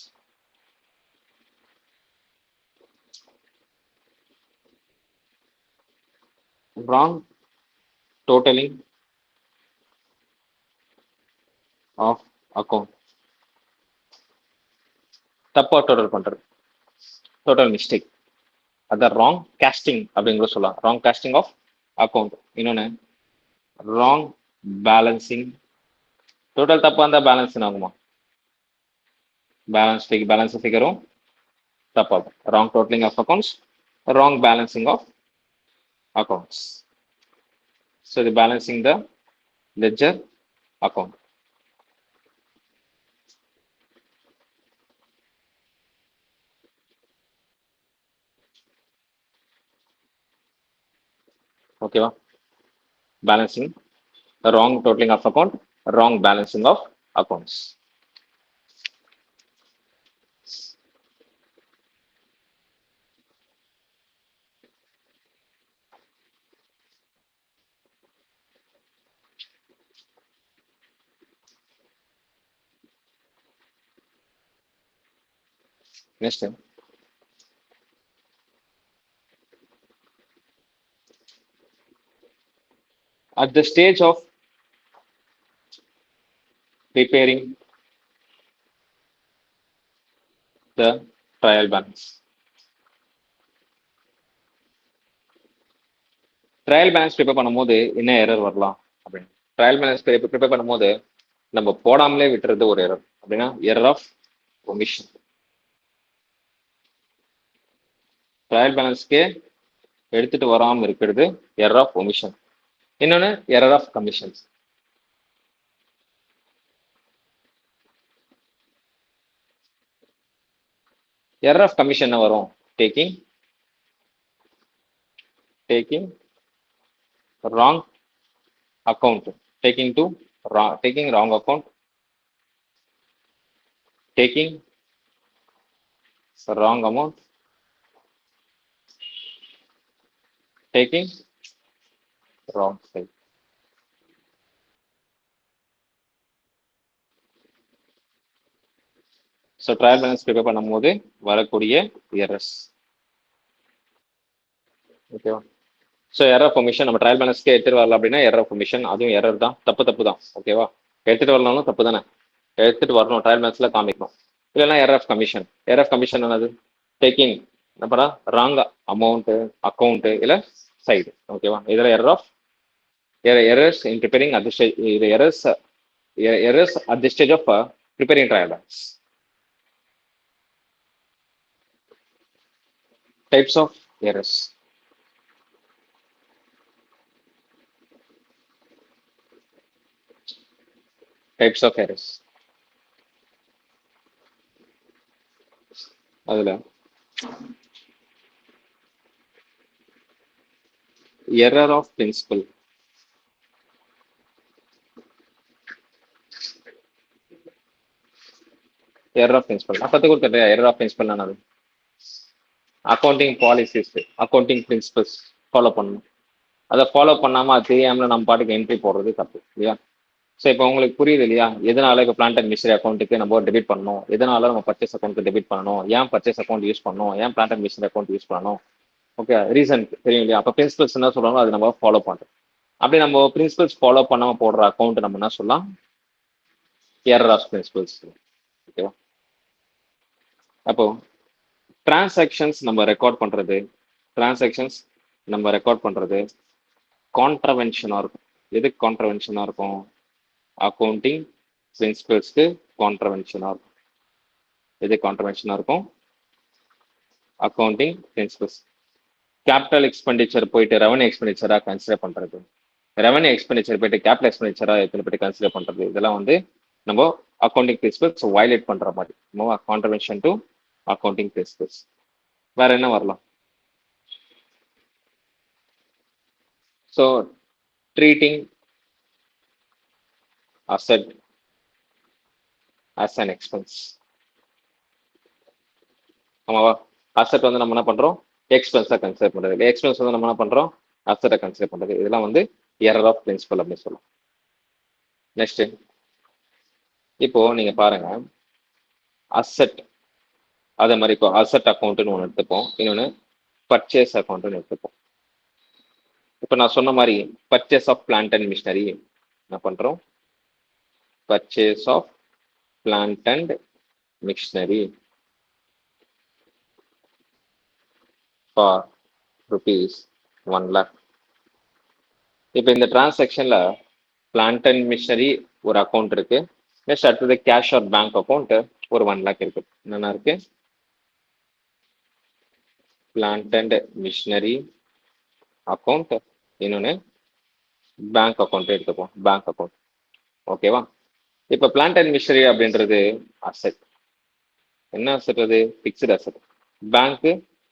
Wrong totaling of account. தப்பா டோட்டல் பண்றது, டோட்டல் மிஸ்டேக். அதான் ராங் காஸ்டிங் அப்படிங்கிற சொல்லலாம். Wrong casting of account. இன்னொன்னு wrong balancing. Total தப்பா இருந்தா balance ஆகுமா? Balance ஃபிகரும் தப்பாகும். Wrong totaling of accounts, wrong balancing of accounts. So the balancing the ledger account. Okay, balancing the wrong totaling of account, wrong balancing of accounts. Next time. At the stage of preparing the trial balance. Trial balance prepare பண்ணும்போது என்ன error வரலாம் அப்படின்னு. Trial balance prepare பண்ணும்போது நம்ம போடாமலே விட்டுறது ஒரு error. அப்படின்னா error of omission. Trial பேலன்ஸ்க்கே எடுத்துட்டு வராமல் இருக்கிறது எரர் ஆஃப் ஒமிஷன். இன்னொன்னு error of commissions. Error of commission வரும் taking wrong account, taking wrong account, taking wrong amount, taking wrong side. So trial balance prepare பண்ணும்போது வரக்கூடிய எரர்ஸ். ஓகேவா? ஸோ எரர் ஆஃப் ஒமிஷன் நம்ம ட்ரையல் பேலன்ஸ்க்கு எடுத்துட்டு வரல அப்படின்னா error of omission, அதுவும் error தான், தப்பு தான். ஓகேவா? எடுத்துட்டு வரலாம்னு தப்பு தானே, எடுத்துட்டு வரணும், ட்ரையல் பேலன்ஸ்ல காமிக்கணும். இல்லைன்னா error of commission. Error of commission என்னது? டேக்கிங் அப்புறம் ராங் அமௌண்ட், அக்கௌண்ட் இல்லை சைடு. ஓகேவா? இதில் errors in preparing at the stage, errors at the stage of preparing trial balance. Types of errors. Types of errors. அதுல error of principle. Error of principle நான் கற்றுக் கொடுத்துட்டேன். Error of principle என்னது? Accounting policies, accounting principles follow பண்ணணும். அதை follow பண்ணாமல் அது தெரியாமல் நம்ம பாட்டுக்கு என்ட்ரி போடுறது தப்பு இல்லையா? ஸோ இப்போ உங்களுக்கு புரியுது இல்லையா எதனால இப்போ பிளான்ட் அண்ட் மிஷினரி அக்கௌண்ட்டுக்கு நம்ம டெபிட் பண்ணணும், எதனால நம்ம பர்ச்சேஸ் அக்கௌண்ட்டுக்கு டெபிட் பண்ணணும், ஏன் பர்ச்சேஸ் அக்கௌண்ட் யூஸ் பண்ணணும், ஏன் plant and machinery account use பண்ணணும். ஓகே, ரீசன் தெரியும் இல்லையா? அப்போ பிரின்சிபல்ஸ் என்ன சொல்கிறாங்களோ அது நம்ம ஃபாலோ பண்ணுறோம். அப்படி நம்ம பிரின்சிபல்ஸ் ஃபாலோ பண்ணாமல் போடுற அக்கௌண்ட் நம்ம என்ன சொல்லலாம்? Error of principles. ஓகேவா? அப்போ டிரான்சாக்ஷன்ஸ் நம்ம ரெக்கார்ட் பண்ணுறது கான்ட்ரவென்ஷனாக இருக்கும். எதுக்கு கான்ட்ரவென்ஷனா இருக்கும்? அக்கௌண்டிங் பிரின்சிபல்ஸ்க்கு கான்ட்ரவென்ஷனா இருக்கும். எது கான்ட்ரவென்ஷனா இருக்கும்? Accounting principles. கேபிட்டல் எக்ஸ்பெண்டிச்சர் போயிட்டு ரெவன்யூ எக்ஸ்பெண்டிச்சரா கன்சிடர் பண்றது, ரெவன்யூ எக்ஸ்பெண்டிச்சர் போயிட்டு கேபிட்டல் எக்ஸ்பெண்டிச்சரா எத்தனை போயிட்டு கன்சிடர் பண்றது, இதெல்லாம் வந்து நம்ம அக்கௌண்டிங் பிரின்சிபல்ஸ் வயலேட் பண்ற மாதிரி நம்ம கான்ட்ரவென்ஷன் டு அக்கௌண்டிங் பிரின்சிபல்ஸ். வேற என்ன வரலாம்? So treating asset as an expense. ஆமாவா? அசட் வந்து நம்ம என்ன பண்றோம்? எக்ஸ்பென்ஸா கன்சிடர் பண்றது. எக்ஸ்பென்ஸ் வந்து நம்ம என்ன பண்றோம்? அசட்டை கன்சிடர் பண்றது. இதெல்லாம் வந்து எரர் ஆஃப் பிரின்சிபல் அப்படின்னு சொல்லலாம். நெக்ஸ்ட், இப்போ நீங்க பாருங்க, அசட் அதே மாதிரி இப்போ அசட் அக்கௌண்ட்னு ஒன்று எடுத்துப்போம், இன்னொன்று பர்ச்சேஸ் அக்கௌண்ட்னு எடுத்துப்போம். இப்போ நான் சொன்ன மாதிரி purchase of plant and machinery என்ன பண்றோம்? Purchase of plant and machinery for rupees 1 lakh. இப்போ இந்த டிரான்சாக்ஷன்ல பிளான்ட் அண்ட் மிஷினரி ஒரு அக்கௌண்ட் இருக்கு, நெக்ஸ்ட் அடுத்தது கேஷ் ஆர் பேங்க் அக்கௌண்ட் ஒரு 1 lakh இருக்கு. என்னென்ன இருக்கு? பிளான்ட் அண்ட் மிஷினரி அக்கௌண்ட், இன்னொன்று பேங்க் அக்கௌண்ட் எடுத்துப்போம், பேங்க் அக்கௌண்ட். ஓகேவா? இப்போ பிளான்ட் அண்ட் மிஷினரி அப்படின்றது அசெட். என்ன அசெட் அது? Fixed asset. பேங்க்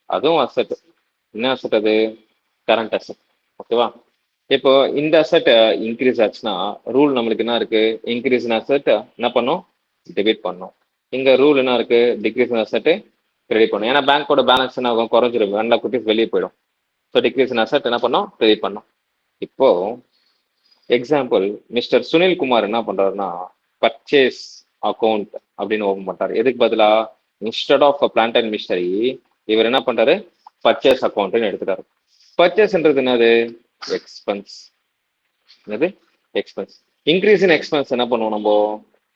அதுவும் அசெட். என்ன அசெட் அது? Current asset. ஓகேவா? இப்போ இந்த அசெட் இன்க்ரீஸ் ஆச்சுன்னா ரூல் நம்மளுக்கு என்ன இருக்கு? இன்க்ரீஸ் அசெட் என்ன பண்ணும்? டெபிட் பண்ணும். இங்க ரூல் என்ன இருக்கு? டிக்ரீஸ் அசெட் கிரெடிட் பண்ணும். ஏன்னா பேங்கோட பேலன்ஸ் என்ன ஆகும்? குறைஞ்சிரும், 1 lakh rupees வெளியே போயிடும். ஸோ டிக்ரீஸ் அசெட் என்ன பண்ணும்? கிரெடிட் பண்ணும். இப்போ எக்ஸாம்பிள், மிஸ்டர் சுனில் குமார் என்ன பண்றாருன்னா பர்ச்சேஸ் அக்கௌண்ட் அப்படின்னு ஓபன் பண்றாரு. எதுக்கு பதிலா instead of plant and machinery இவர் என்ன பண்றாரு? பர்ச்சேஸ் அக்கௌண்ட்னு எடுத்துட்டாரு. பர்ச்சேஸ்ன்றது என்னது? எக்ஸ்பென்ஸ். என்னது? எக்ஸ்பென்ஸ். இன்க்ரீஸ் இன் எக்ஸ்பென்ஸ் என்ன பண்ணுவோம்? நம்ம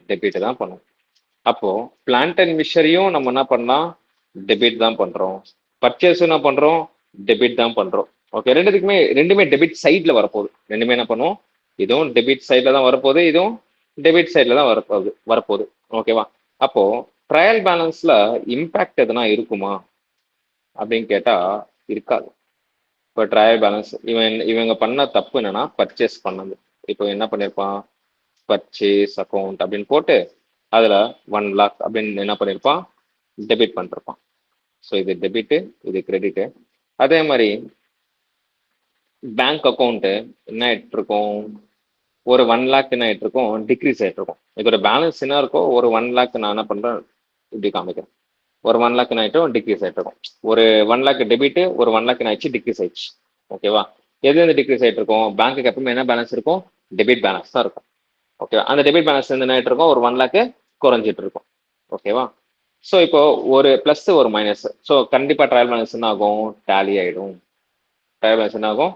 டெபிட் தான் பண்ணுவோம். அப்போ பிளான்ட் அண்ட் மிஷினரியும் நம்ம என்ன பண்ணலாம்? டெபிட் தான் பண்றோம். பர்ச்சேஸ் என்ன பண்றோம்? டெபிட் தான் பண்றோம். ஓகே, ரெண்டுமே டெபிட் சைட்ல வரப்போகுது. ரெண்டுமே என்ன பண்ணுவோம்? இதுவும் டெபிட் சைட்ல தான் வரப்போகுது, இதுவும் டெபிட் சைட்ல தான் வரப்போகுது. ஓகேவா? அப்போ ட்ரையல் பேலன்ஸ்ல இம்பாக்ட் எதனா இருக்குமா அப்படின்னு கேட்டா இருக்காது. இப்போ ட்ரையல் பேலன்ஸ் இவங்க பண்ண தப்பு என்னன்னா பர்ச்சேஸ் பண்ணது. இப்போ என்ன பண்ணிருப்பான்? பர்ச்சேஸ் அக்கௌண்ட் அப்படின்னு போட்டு அதுல 1 lakh அப்படின்னு என்ன பண்ணிருப்பான்? டெபிட் பண்ணிருப்பான். ஸோ இது டெபிட், இது கிரெடிட். அதே மாதிரி பேங்க் அக்கௌண்ட் என்ன ஆயிட்டு இருக்கும்? ஒரு 1 lakh என்ன ஆயிட்டு இருக்கும்? டிக்ரீஸ் ஆயிட்டு இருக்கும். இதோட பேலன்ஸ் என்ன இருக்கோ ஒரு 1 lakh நான் என்ன பண்றேன்? இப்படி காமிக்கிறேன். ஒரு 1 lakh ஆயிட்டும் டிக்ரீஸ் ஆயிட்டு இருக்கும். ஒரு 1 lakh டெபிட், ஒரு 1 lakh ஆயிடுச்சு, டிக்ரீஸ் ஆயிடுச்சு. ஓகேவா? எது வந்து டிக்ரீஸ் ஆயிட்டு இருக்கும்? பேங்க்குக்கு எப்பவுமே என்ன பேலன்ஸ் இருக்கும்? டெபிட் பேலன்ஸ் தான் இருக்கும். ஓகேவா? அந்த டெபிட் பேலன்ஸ் வந்து என்ன ஆயிட்டு இருக்கும்? ஒரு 1 lakh குறைஞ்சிட்டு இருக்கும். ஓகேவா? ஸோ இப்போ ஒரு பிளஸ் ஒரு மைனஸ். ஸோ கண்டிப்பா ட்ரையல் பேலன்ஸ் என்ன ஆகும்? டேலி ஆயிடும். ட்ரையல் பேலன்ஸ் என்ன ஆகும்?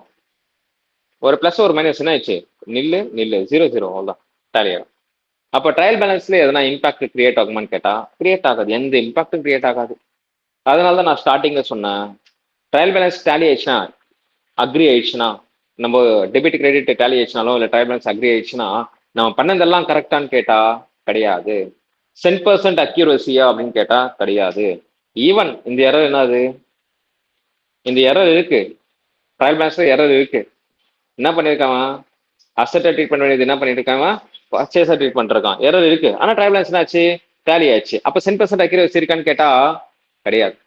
ஒரு பிளஸ் ஒரு மைனஸ் என்ன ஆயிடுச்சு? நில்லு 0 அவ்வளோதான், டேலி ஆகும். அப்போ ட்ரையல் பேலன்ஸ்ல எதனா இம்பாக்ட் கிரியேட் ஆகுமான்னு கேட்டா கிரியேட் ஆகாது. எந்த இம்பாக்டும் கிரியேட் ஆகாது. அதனால தான் நான் ஸ்டார்டிங்ல சொன்னேன், ட்ரையல் பேலன்ஸ் டேலி ஆயிடுச்சுன்னா, அக்ரி ஆயிடுச்சுன்னா, நம்ம டெபிட் கிரெடிட் டேலி ஆயிடுச்சுனாலும் இல்லை ட்ரையல் பேலன்ஸ் அக்ரி ஆயிடுச்சுன்னா நம்ம பண்ணதெல்லாம் கரெக்டான்னு கேட்டா கிடையாது. 100% அக்யூரசியா அப்படின்னு கேட்டா கிடையாது. ஈவன் இந்த எரர் என்னது? இந்த எரர் இருக்கு, ட்ரையல் பேலன்ஸ்ல எரர் இருக்கு. என்ன பண்ணிருக்கான்? அசட்டை ட்ரீட் பண்ண வேண்டியது என்ன பண்ணிட்டு இருக்காங்க? பர்ச்சேஸா ட்ரீட் பண்ணிருக்கான். எரர் இருக்கு, ஆனா ட்ரையல் பேலன்ஸ் என்னாச்சு? டேலி ஆயிடுச்சு. அப்ப 100% அக்யூரசி இருக்கான்னு கேட்டா கிடையாது.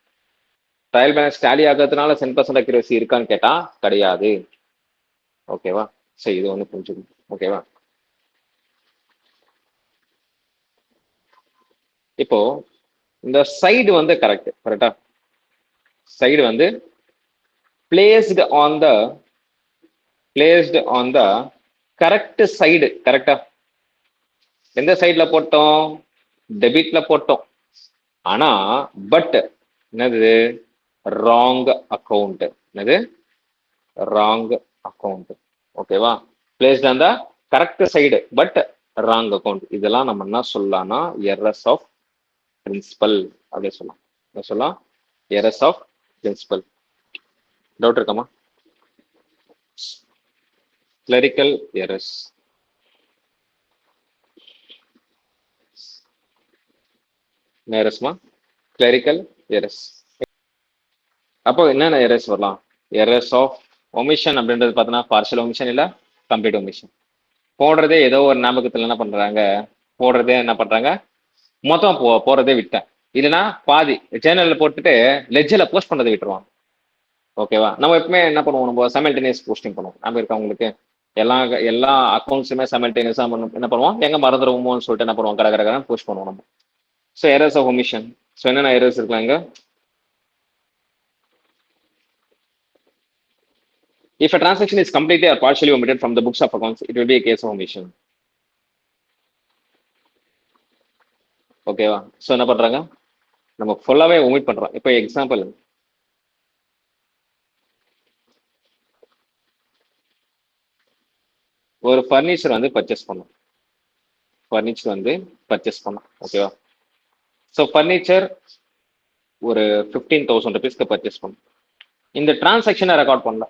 ட்ரையல் பேலன்ஸ் டேலி ஆகிறதுனால 100% அக்யூரசி இருக்கான்னு கேட்டா கிடையாது. ஓகேவா? சரி, இது ஒண்ணு புரிஞ்சுக்கணும். ஓகேவா? இப்போ இந்த சைடு வந்து கரெக்டா? சைடு வந்து placed on the correct side. கரெக்டா? எந்த சைட்ல போட்டோம்? டெபிட்ல போட்டோம். ஆனா பட் என்னது? Wrong account. என்னது? Wrong account. ஓகேவா? Placed on the correct side but wrong account. இதெல்லாம் நம்ம என்ன சொல்லலாம்னா எரர்ஸ் ஆஃப் பிரின்சிபல் அப்படின்னு சொல்லலாம். என்ன சொல்லலாம்? Errors of principle. டவுட் இருக்காமா? Clerical errors. எரர்ஸ்மா கிளரிக்கல் எரர்ஸ். அப்போ என்னென்ன எரர்ஸ் வரலாம்? எரர்ஸ் ஆஃப் ஒமிஷன் அப்படின்றது பார்த்தோன்னா பார்ஷியல் ஒமிஷன் இல்லை கம்ப்ளீட் ஒமிஷன். போடுறதே ஏதோ ஒரு ஞாபகத்தில் என்ன பண்றாங்க, போடுறதே என்ன பண்றாங்க, மொத்தம் போறதே விட்டேன், இல்லைன்னா பாதி சேனல்ல போட்டுட்டு லெஜ்ஜில் போஸ்ட் பண்றதை விட்டுருவாங்க. ஓகேவா? நம்ம எப்பவுமே என்ன பண்ணுவோம், நம்ம சைமல்டேனியஸ் போஸ்டிங் பண்ணுவோம். நம்ம இருக்க உங்களுக்கு எல்லா எல்லா அக்கௌண்ட்ஸுமே சைமல்டேனியஸா என்ன பண்ணுவோம், எங்க மறந்துடுவோமோன்னு சொல்லிட்டு என்ன பண்ணுவோம், கடகடகன்னு போஸ்ட் பண்ணுவோம் நம்ம. So errors of omission. So என்னென்ன எரர்ஸ் இருக்கலாம் இங்க? If a transaction is completely or partially omitted from the books of accounts, it will be a case of omission. ஓகேவா? ஸோ என்ன பண்றாங்க, நம்ம ஃபுல்லாவே ஒமிட் பண்றோம். இப்போ எக்ஸாம்பிள், ஒரு ஃபர்னிச்சர் வந்து பர்ச்சேஸ் பண்ணோம். ஃபர்னிச்சர் வந்து பர்ச்சேஸ் பண்ணோம். ஓகேவா? ஸோ ஃபர்னிச்சர் ஒரு 15,000 ருபீஸ்க்கு பர்ச்சேஸ் பண்ணோம். இந்த டிரான்சாக்ஷனை ரெக்கார்ட் பண்ணல,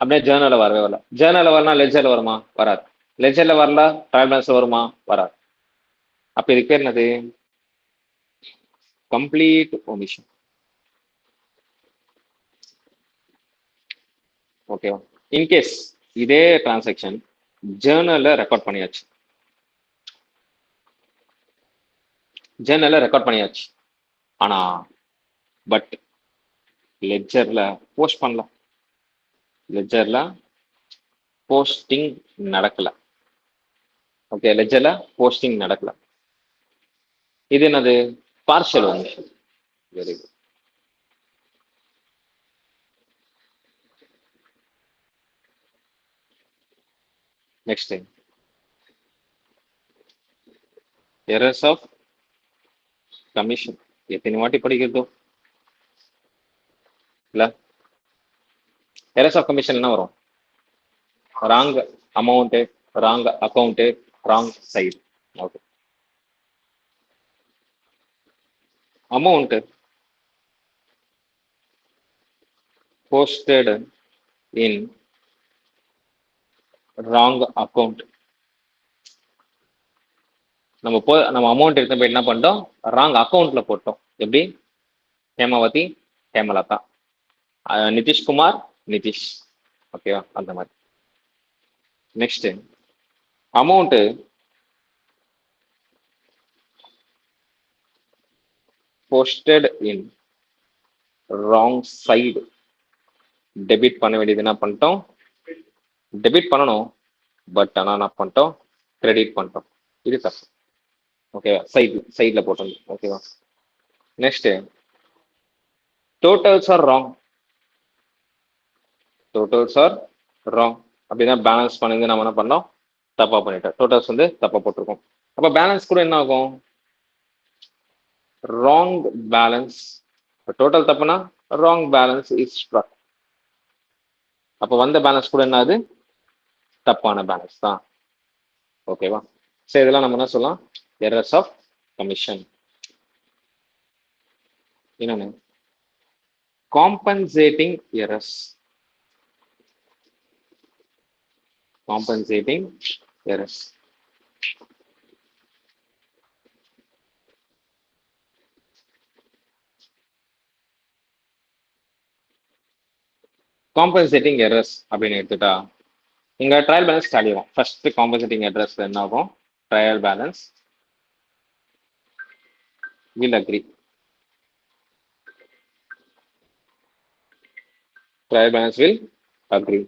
அப்படியே ஜேர்னல்ல வரவே வரல. ஜேர்னல்ல வரலாம், லெஜர்ல வருமா? வராது. லெஜர்ல வரல, ட்ரையல் பேலன்ஸ்ல வருமா? வராது. அப்ப இதுக்கு பேர் என்னது? Complete omission. ஓகேவா? இன்கேஸ் இதே டிரான்சாக்ஷன் ஜேர்னல்ல ரெக்கார்ட் பண்ணியாச்சு, ஜேர்னல்ல ரெக்கார்ட் பண்ணியாச்சு, ஆனா பட் லெஜர்ல போஸ்ட் பண்ணல, லெஜர்ல போஸ்டிங் நடக்கல. ஓகே, லெஜர்ல போஸ்டிங் நடக்கல. இது என்னது? Partial omission. Very good. Next time errors of commission. எத்தனை வாட்டி படிக்கிறதோ இல்ல. எரர்ஸ் ஆஃப் கமிஷன் என்ன வரும்? Wrong amount, wrong account, wrong side. Okay, amount posted in wrong account. நம்ம அமௌண்ட் எடுத்து போய் என்ன பண்ணிட்டோம், ராங் அக்கௌண்ட்ல போட்டோம். எப்படி? ஹேமாவதி, ஹேமலதா, நிதிஷ்குமார், நிதிஷ். ஓகேவா? அந்த மாதிரி. நெக்ஸ்ட், அமௌண்ட் போஸ்டட் இன் ராங் சைடு. டெபிட் பண்ண வேண்டியது என்ன பண்ணிட்டோம், டெபிட் பண்ணணும், பட் ஆனால் என்ன பண்ணிட்டோம், கிரெடிட் பண்ணிட்டோம். இது தப்பு. ஓகேவா? சைட்ல போட்டோம். ஓகேவா? Next, totals are wrong. Totals are wrong அப்படின்னா பேலன்ஸ் பண்ணி நம்ம என்ன பண்ணோம், தப்பா பண்ணிட்டோம். டோட்டல்ஸ் வந்து தப்பா போட்டிருக்கோம். அப்ப பேலன்ஸ் கூட என்ன ஆகும், ராங் பேலன்ஸ். டோட்டல் தப்புனா ராங் பேலன்ஸ் இஸ் ஸ்ட்ரக். அப்ப வந்த பேலன்ஸ் கூட என்ன ஆகுது, தப்பான பேலன்ஸ் தான். ஓகேவா? சரி, இதெல்லாம் நம்ம என்ன சொல்லலாம், எரர்ஸ் ஆஃப் கமிஷன். இன்னொன்னு compensating errors. Compensating errors. Compensating errors அப்படின்னு எடுத்துட்டா இங்க ட்ரையல் பேலன்ஸ் காலிடும். ஃபர்ஸ்ட் காம்பன்சேட்டிங் எரர்ஸ் என்ன ஆகும், trial balance will agree. Trial balance will agree.